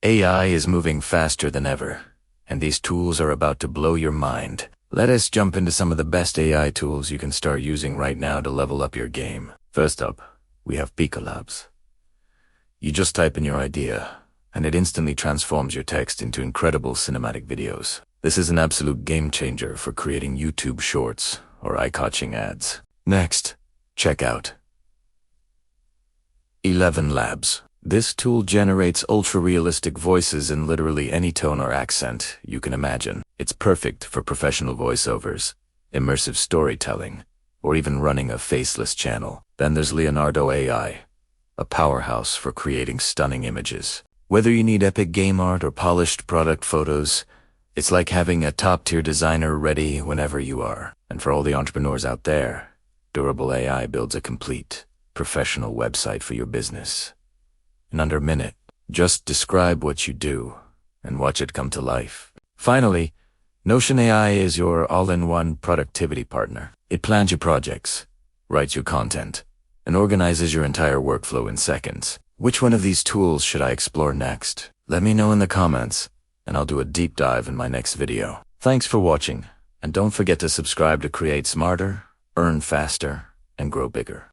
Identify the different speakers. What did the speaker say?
Speaker 1: AI is moving faster than ever, and these tools are about to blow your mind. Let us jump into some of the best AI tools you can start using right now to level up your game. First up, we have Pika Labs. You just type in your idea, and it instantly transforms your text into incredible cinematic videos. This is an absolute game changer for creating YouTube shorts or eye-catching ads. Next, check out ElevenLabs. This tool generates ultra-realistic voices in literally any tone or accent you can imagine. It's perfect for professional voiceovers, immersive storytelling, or even running a faceless channel. Then there's Leonardo AI, a powerhouse for creating stunning images. Whether you need epic game art or polished product photos, it's like having a top-tier designer ready whenever you are. And for all the entrepreneurs out there, Durable AI builds a complete, professional website for your business. In under a minute, just describe what you do and watch it come to life. Finally, Notion AI is your all-in-one productivity partner. It plans your projects, writes your content, and organizes your entire workflow in seconds. Which one of these tools should I explore next? Let me know in the comments, and I'll do a deep dive in my next video. Thanks for watching, and don't forget to subscribe to create smarter, earn faster, and grow bigger.